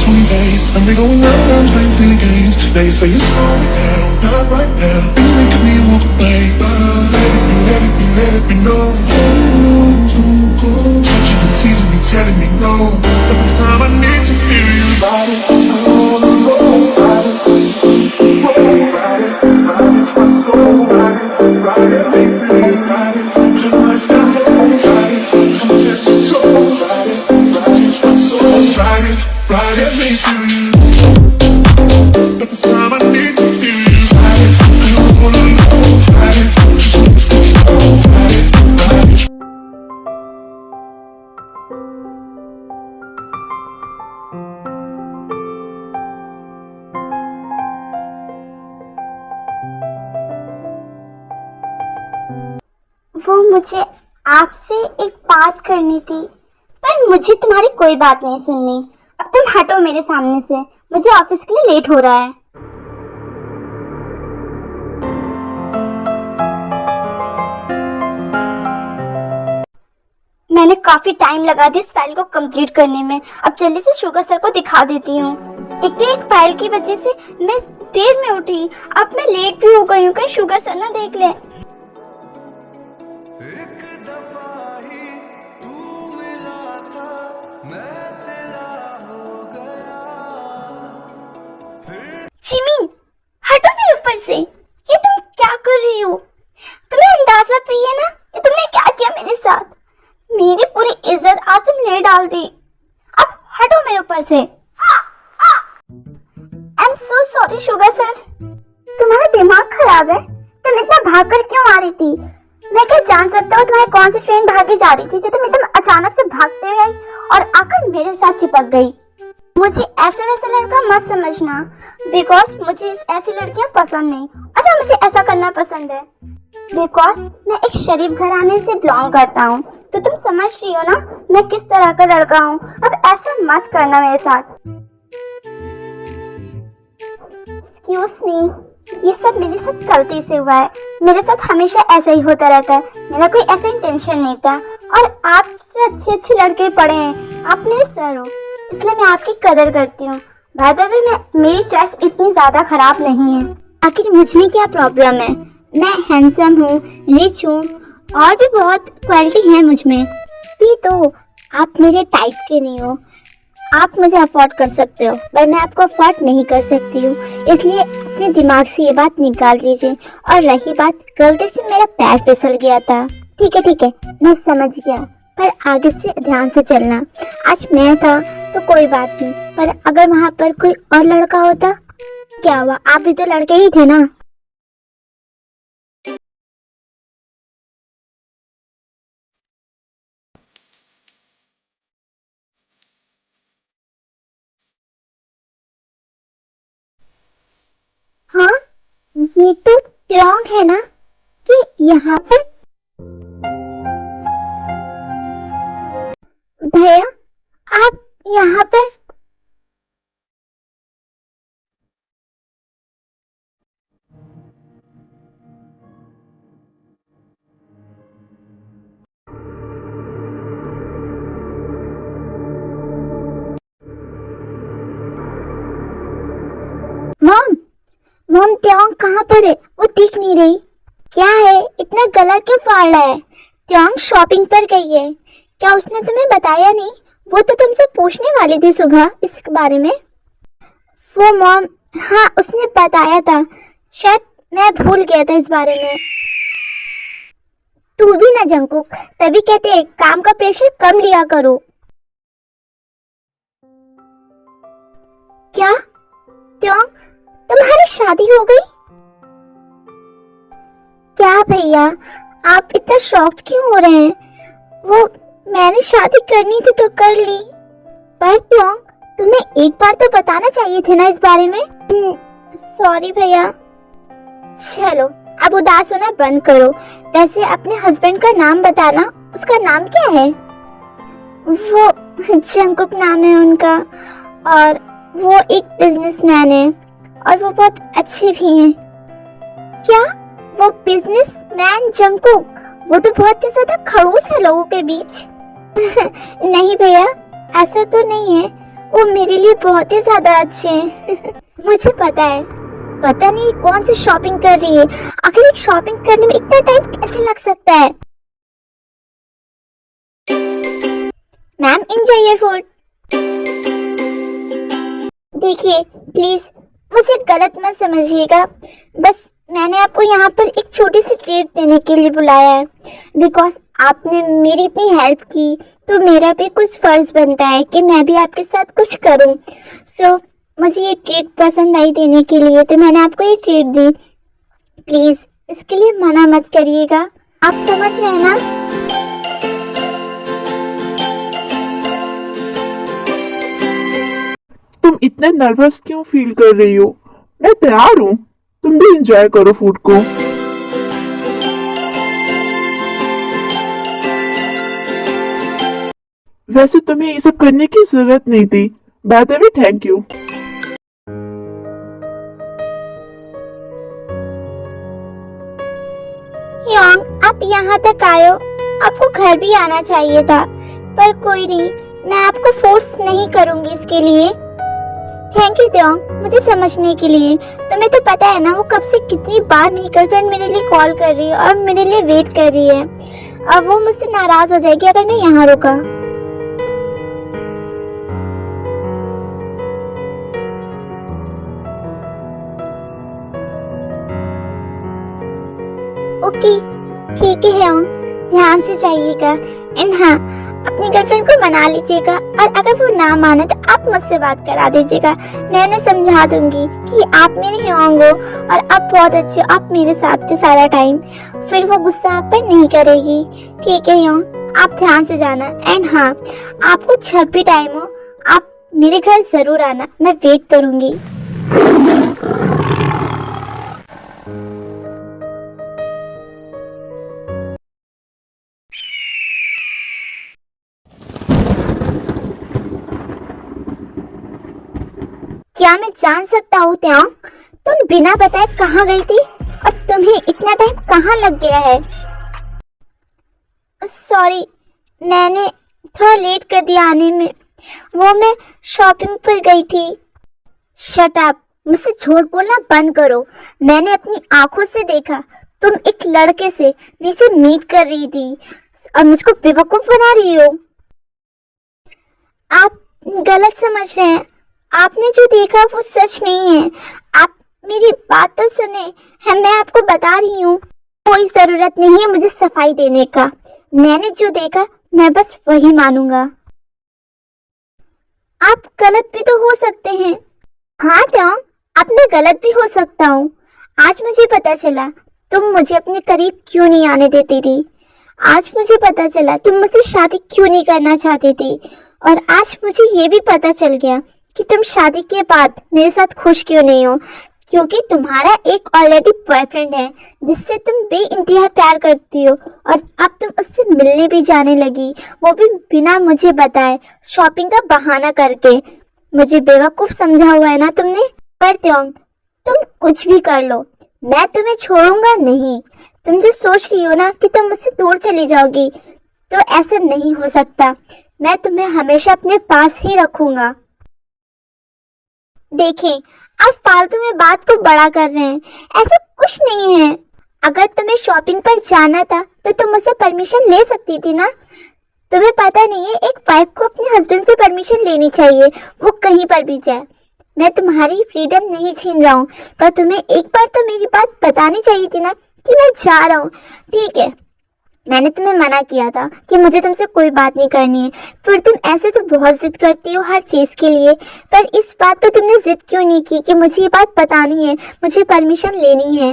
20 days, and we going around playing silly games. Now you say it's slow me down, not right now. And you look at me and walk away, but let me know. Too cold, touching and teasing me, telling me no. But this time I need to hear you. Ride it, ride it, ride it, ride it, my soul, ride it, ride it, make me ride it. Too much got hold, ride it, come get your soul, ride it, my soul, ride it, make me. But this time I need to hear you. Ride it, I don't wanna know, ride it, just lose control, ride it, ride it. वो मुझे आपसे एक बात करनी थी, पर मुझे तुम्हारी कोई बात नहीं सुननी। अब तुम हटो मेरे सामने से, मुझे ऑफिस के लिए लेट हो रहा है। मैंने काफी टाइम लगा दिया इस फाइल को कंप्लीट करने में। अब जल्दी से शुगर सर को दिखा देती हूँ। एक फाइल की वजह से मैं देर में उठी, अब मैं लेट भी हो गई हूँ। कहीं शुगर सर ना देख ले। एक दफा ही तू मिला था, मैं तेरा हो गया। जिमीन, हटो मेरे ऊपर से। ये तुम क्या कर रही हो? तुम्हें अंदाजा भी है ना ये तुमने क्या किया मेरे साथ? मेरी पूरी इज्जत आज तुम ले डाल दी। अब हटो मेरे ऊपर से। I am so sorry sugar sir. तुम्हारा दिमाग खराब है? तुम इतना भागकर क्यों आ रही थी? मैं क्या जान सकता हूँ तुम्हारी कौन सी ट्रेन भागे जा रही थी जो तुम एकदम अचानक से भागते गई और आकर मेरे साथ चिपक गई? मुझे ऐसे वैसे लड़का मत समझना, बिकॉज मुझे ऐसी लड़कियां पसंद नहीं और ना मुझे ऐसा करना पसंद है, बिकॉज मैं एक शरीफ घराने से बिलोंग करता हूँ। तो तुम समझ रही हो ना मैं किस तरह का लड़का हूँ। अब ऐसा मत करना मेरे साथ। एक्सक्यूज मी, ये सब मेरे साथ गलती से हुआ है। मेरे साथ हमेशा ऐसा ही होता रहता है। मेरा कोई ऐसा इंटेंशन नहीं था। और आपसे अच्छे अच्छे लड़के पड़े हैं, आप मेरे सर हो, इसलिए मैं आपकी कदर करती हूँ। बाय द वे मेरी चॉइस इतनी ज्यादा खराब नहीं है। आखिर मुझ में क्या प्रॉब्लम है? मैं हैंडसम हूँ, रिच हूँ और भी बहुत क्वालिटी है मुझ में। भी तो आप मेरे टाइप के नहीं हो। आप मुझे अफोर्ड कर सकते हो पर मैं आपको अफोर्ड नहीं कर सकती हूँ, इसलिए अपने दिमाग से ये बात निकाल दीजिए। और रही बात, गलती से मेरा पैर फिसल गया था। ठीक है मैं समझ गया, पर आगे से ध्यान से चलना। आज मैं था तो कोई बात नहीं, पर अगर वहाँ पर कोई और लड़का होता क्या हुआ? आप भी तो लड़के ही थे ना। हाँ, ये तो ट्योंग है ना कि यहाँ पर? भैया आप यहाँ पर? मॉम ट्योंग कहाँ पर है? वो दिख नहीं रही। क्या है, इतना गला क्यों फाड़ रहा है? ट्योंग शॉपिंग पर गई है। क्या उसने तुम्हें बताया नहीं? वो तो तुमसे पूछने वाली थी सुबह इस बारे में। वो मॉम, हाँ उसने बताया था, शायद मैं भूल गया था इस बारे में। तू भी ना जंकुक, तभी कहते हैं काम का प्रेशर कम लिया करो। क्या ट्योंग, तुम्हारी शादी हो गई? क्या भैया आप इतना शॉक्ड क्यों हो रहे हैं? वो मैंने शादी करनी थी तो कर ली, पर ट्योंग तुम्हें एक बार तो बताना चाहिए थे ना इस बारे में। सॉरी भैया। चलो अब उदास होना बंद करो। वैसे अपने हस्बैंड का नाम बताना, उसका नाम क्या है? वो जंकुक नाम है उनका, और वो एक बिजनेसमैन है और वो बहुत अच्छे भी हैं। क्या वो बिजनेसमैन जंकुक? वो तो बहुत ही ज्यादा खड़ूस है लोगों के बीच। नहीं भैया ऐसा तो नहीं है, वो मेरे लिए बहुत ही ज्यादा अच्छे हैं। मुझे पता है, पता नहीं कौन सी शॉपिंग कर रही है। आखिर एक शॉपिंग करने में इतना टाइम कैसे लग सकता है? Ma'am, enjoy your food. देखिए प्लीज, मुझे गलत मत समझिएगा। बस मैंने आपको यहाँ पर एक छोटी सी ट्रीट देने के लिए बुलाया है। बिकॉज आपने मेरी इतनी हेल्प की, तो मेरा भी कुछ फर्ज बनता है कि मैं भी आपके साथ कुछ करूँ। सो मुझे ये ट्रीट पसंद आई देने के लिए, तो मैंने आपको ये ट्रीट दी। प्लीज इसके लिए मना मत करिएगा। आप समझ रहे हैं ना? तुम इतने नर्वस क्यों फील कर रही हो? मैं तैयार हूँ, तुम भी एंजॉय करो फूड को। वैसे तुम्हें ये सब करने की जरूरत नहीं थी। By the way, thank you. Yong, आप यहाँ तक आए हो, आपको घर भी आना चाहिए था। पर कोई नहीं, मैं आपको फोर्स नहीं करूँगी इसके लिए। थैंक यू त्योंग, मुझे समझने के लिए। तुम्हें तो पता है ना, वो कब से कितनी बार मेरी गर्लफ्रेंड मेरे लिए कॉल कर रही है और मेरे लिए वेट कर रही है। अब वो मुझसे नाराज हो जाएगी अगर मैं यहाँ रुका। ओके, ठीक है योंग, ध्यान से जाइएगा। एंड हाँ, अपनी गर्लफ्रेंड को मना लीजिएगा, और अगर वो ना माने तो आप मुझसे बात करा दीजिएगा। मैं उन्हें समझा दूंगी कि आप मेरे योंग हो और आप बहुत अच्छे हो, आप मेरे साथ थे सारा टाइम। फिर वो गुस्सा आप पर नहीं करेगी। ठीक है योंग, आप ध्यान से जाना। एंड हाँ, आपको जब भी टाइम हो आप मेरे घर जरूर आना, मैं वेट करूंगी। क्या मैं जान सकता हूँ त्योंग, तुम बिना बताए कहाँ गई थी और तुम्हें इतना टाइम कहाँ लग गया है? सॉरी, मैंने थोड़ा लेट कर दिया आने में। वो मैं शॉपिंग पर गई थी। शट अप, मुझसे झूठ बोलना बंद करो। मैंने अपनी आंखों से देखा, तुम एक लड़के से नीचे मीट कर रही थी और मुझको बेवकूफ बना रही हो। आप गलत समझ रहे हैं। आपने जो देखा वो सच नहीं है। आप मेरी बात तो सुने है, मैं आपको बता रही हूँ। कोई जरूरत नहीं है मुझे सफाई देने का। मैंने जो देखा मैं बस वही मानूंगा। आप गलत भी तो हो सकते हैं। हाँ त्योंग, अब मैं गलत भी हो सकता हूँ। आज मुझे पता चला तुम मुझे अपने करीब क्यों नहीं आने देती थी। आज मुझे पता चला तुम मुझसे शादी क्यों नहीं करना चाहती थी। और आज मुझे ये भी पता चल गया कि तुम शादी के बाद मेरे साथ खुश क्यों नहीं हो। क्योंकि तुम्हारा एक ऑलरेडी बॉयफ्रेंड है जिससे तुम बेइंतहा प्यार करती हो, और अब तुम उससे मिलने भी जाने लगी, वो भी बिना मुझे बताए, शॉपिंग का बहाना करके। मुझे बेवकूफ समझा हुआ है ना तुमने। पर त्योंग, तुम कुछ भी कर लो, मैं तुम्हें छोड़ूंगा नहीं। तुम जो सोच रही हो ना कि तुम मुझसे दूर चली जाओगी, तो ऐसा नहीं हो सकता। मैं तुम्हें हमेशा अपने पास ही रखूंगा। देखें, आप फालतू में बात को बड़ा कर रहे हैं। ऐसा कुछ नहीं है। अगर तुम्हें शॉपिंग पर जाना था तो तुम मुझसे परमिशन ले सकती थी ना। तुम्हें पता नहीं है, एक वाइफ को अपने हस्बैंड से परमिशन लेनी चाहिए, वो कहीं पर भी जाए। मैं तुम्हारी फ्रीडम नहीं छीन रहा हूँ, पर तुम्हें एक बार तो मेरी बात बतानी चाहिए थी ना कि मैं जा रहा हूँ। ठीक है, मैंने तुम्हें मना किया था कि मुझे तुमसे कोई बात नहीं करनी है, पर तुम ऐसे तो बहुत जिद करती हो हर चीज़ के लिए। पर इस बात पर तुमने जिद क्यों नहीं की कि मुझे ये बात बतानी है, मुझे परमिशन लेनी है?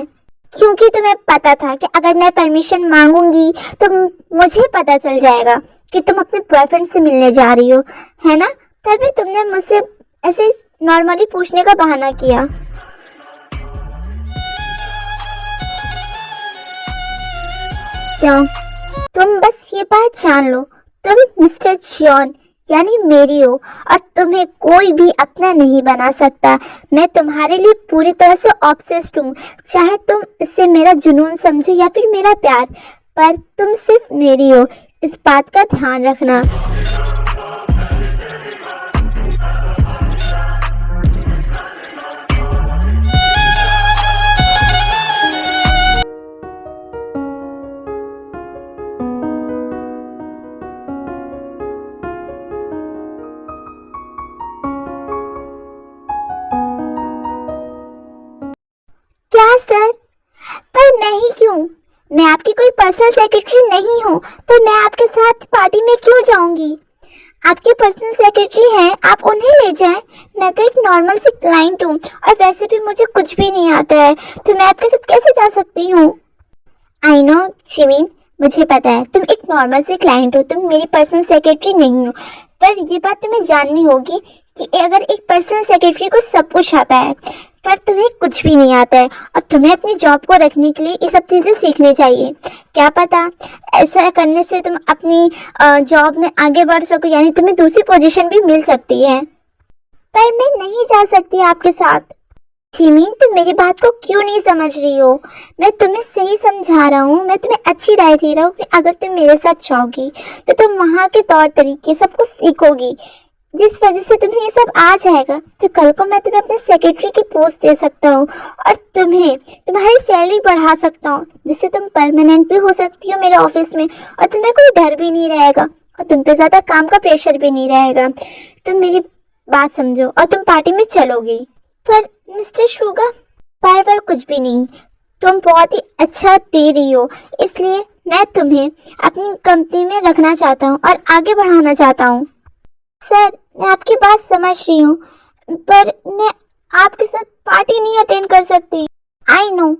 क्योंकि तुम्हें पता था कि अगर मैं परमिशन मांगूंगी तो मुझे पता चल जाएगा कि तुम अपने बॉयफ्रेंड से मिलने जा रही हो, है ना? तभी तुमने मुझसे ऐसे नॉर्मली पूछने का बहाना किया। क्यों? तुम बस ये बात जान लो, तुम मिस्टर जियोन यानी मेरी हो, और तुम्हें कोई भी अपना नहीं बना सकता। मैं तुम्हारे लिए पूरी तरह से ऑब्सेस्ड हूँ, चाहे तुम इससे मेरा जुनून समझो या फिर मेरा प्यार, पर तुम सिर्फ मेरी हो, इस बात का ध्यान रखना। सेक्रेटरी नहीं हूँ तो मैं आपके साथ पार्टी में क्यों जाऊंगी? आपके पर्सनल सेक्रेटरी हैं, आप उन्हें ले जाएं। मैं तो एक नॉर्मल सी क्लाइंट हूँ और वैसे भी मुझे कुछ भी नहीं आता है, तो मैं आपके साथ कैसे जा सकती हूँ? आई नो जिमिन, मुझे पता है तुम एक नॉर्मल सी क्लाइंट हो, तुम मेरी पर्सनल सेक्रेटरी नहीं हो, पर ये बात तुम्हें जाननी होगी कि अगर एक पर्सनल सेक्रेटरी को सब कुछ आता है पर तुम्हें कुछ भी नहीं आता है और तुम्हें अपनी जॉब को रखने के लिए ये सब चीज़ें सीखनी चाहिए। क्या पता ऐसा करने से तुम अपनी जॉब में आगे बढ़ सको, यानी तुम्हें दूसरी पोजीशन भी मिल सकती है। पर मैं नहीं जा सकती आपके साथ। जिमिन, तुम मेरी बात को क्यों नहीं समझ रही हो? मैं तुम्हें सही समझा रहा हूँ, मैं तुम्हें अच्छी राय दे रहा हूँ कि अगर तुम मेरे साथ जाओगी तो तुम वहाँ के तौर तरीके सब कुछ सीखोगी, जिस वजह से तुम्हें ये सब आ जाएगा। तो कल को मैं तुम्हें अपने सेक्रेटरी की पोस्ट दे सकता हूँ और तुम्हें तुम्हारी सैलरी बढ़ा सकता हूँ, जिससे तुम परमानेंट भी हो सकती हो मेरे ऑफिस में और तुम्हें कोई डर भी नहीं रहेगा और तुम पे ज़्यादा काम का प्रेशर भी नहीं रहेगा। तुम मेरी बात समझो और तुम पार्टी में चलोगी। पर मिस्टर शुगा, पर कुछ भी नहीं, तुम बहुत ही अच्छा दे रही हो, इसलिए मैं तुम्हें अपनी कंपनी में रखना चाहता हूँ और आगे बढ़ाना चाहता हूँ। सर, मैं आपकी बात समझ रही हूँ, पर मैं आपके साथ पार्टी नहीं अटेंड कर सकती। आई नो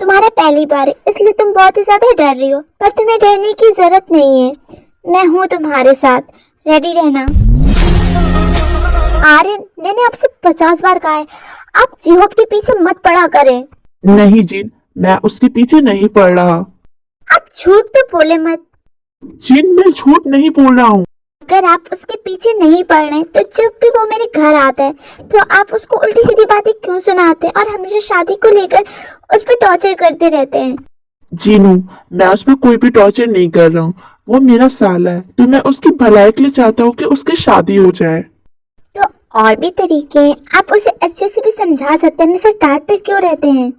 तुम्हारा पहली बार है, इसलिए तुम बहुत ही ज़्यादा डर रही हो, पर तुम्हें डरने की ज़रूरत नहीं है। मैं हूँ तुम्हारे साथ, रेडी रहना। आर्यन, मैंने आपसे 50 बार कहा है, आप जीहोप के पीछे मत पड़ा करें। नहीं जिन, मैं उसके पीछे नहीं पड़ रहा। आप झूठ तो बोले मत। जिन, मैं झूठ नहीं बोल रहा हूँ। अगर आप उसके पीछे नहीं पड़ रहे तो जब भी वो मेरे घर आता है तो आप उसको उल्टी सीधी बातें क्यों सुनाते हैं और हमेशा शादी को लेकर उस पर टॉर्चर करते रहते हैं? जीनू, मैं उस पर कोई भी टॉर्चर नहीं कर रहा हूँ। वो मेरा साला है, तो मैं उसकी भलाई के लिए चाहता हूँ कि उसकी शादी हो जाए। तो और भी तरीके हैं, आप उसे अच्छे से भी समझा सकते हैं, हमेशा डांट पे क्यों रहते हैं?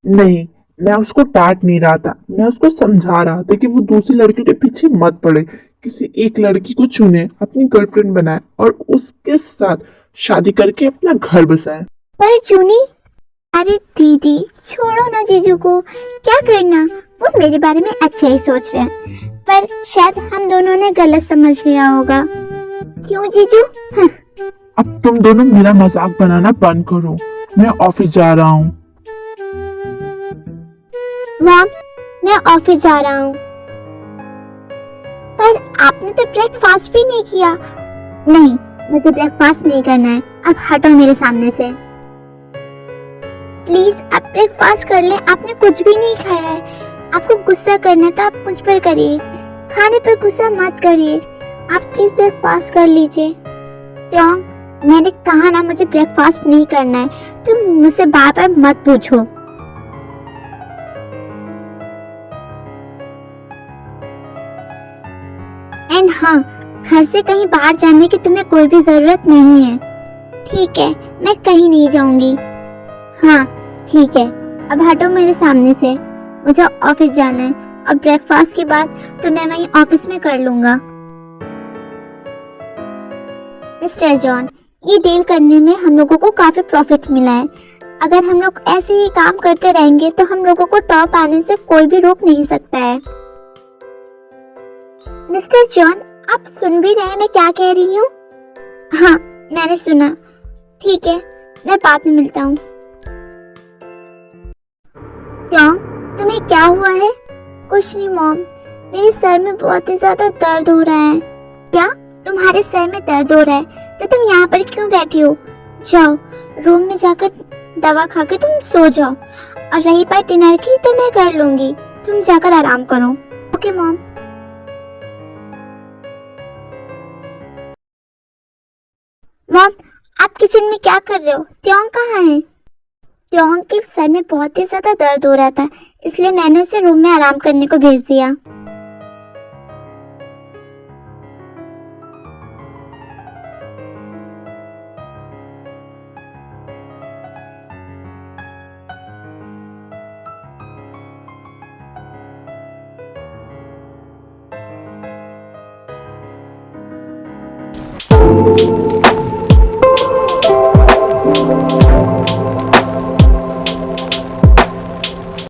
नहीं, मैं उसको डांट नहीं रहा था, मैं उसको समझा रहा था कि वो दूसरी लड़की के पीछे मत पड़े, किसी एक लड़की को चुने, अपनी गर्लफ्रेंड बनाए और उसके साथ शादी करके अपना घर बसाए। पर जूनी, अरे दीदी छोड़ो ना जीजू को, क्या करना, वो मेरे बारे में अच्छा ही सोच रहे हैं, पर शायद हम दोनों ने गलत समझ लिया होगा। क्यों जीजू? अब तुम दोनों मेरा मजाक बनाना बंद करो, मैं ऑफिस जा रहा हूँ। मॉम, मैं ऑफिस जा रहा हूँ। पर आपने तो ब्रेकफास्ट भी नहीं किया। नहीं, मुझे ब्रेकफास्ट नहीं करना है, अब हटो मेरे सामने से। प्लीज आप ब्रेकफास्ट कर लें, आपने कुछ भी नहीं खाया है। आपको गुस्सा करना है तो आप मुझ पर करिए, खाने पर गुस्सा मत करिए। आप प्लीज ब्रेकफास्ट कर लीजिए। त्योंग, मैंने कहा ना मुझे ब्रेकफास्ट नहीं करना है, तुम मुझसे बार बार मत पूछो। एंड हाँ, घर से कहीं बाहर जाने की तुम्हें कोई भी जरूरत नहीं है। ठीक है, मैं कहीं नहीं जाऊंगी। हाँ ठीक है, अब हटो मेरे सामने से, मुझे ऑफिस जाना है और ब्रेकफास्ट के बाद तो मैं वहीं ऑफिस में कर लूंगा। मिस्टर जॉन, ये डील करने में हम लोगों को काफी प्रॉफिट मिला है। अगर हम लोग ऐसे ही काम करते रहेंगे तो हम लोगों को टॉप आने से कोई भी रोक नहीं सकता है। मिस्टर जॉन, आप सुन भी रहे हैं मैं क्या कह रही हूँ? हाँ, मैंने सुना। ठीक है, मैं बाद में मिलता हूँ। क्यों, तुम्हें क्या हुआ है? कुछ नहीं मॉम, मेरे सर में बहुत ही ज्यादा दर्द हो रहा है। क्या तुम्हारे सर में दर्द हो रहा है तो तुम यहाँ पर क्यों बैठी हो? जाओ रूम में जाकर दवा खा के तुम सो जाओ, और रही बात डिनर की तो मैं कर लूंगी, तुम जाकर आराम करो। Okay mom. मॉम, आप किचन में क्या कर रहे हो? त्योंग कहाँ है? त्योंग के सर में बहुत ही ज्यादा दर्द हो रहा था, इसलिए मैंने उसे रूम में आराम करने को भेज दिया।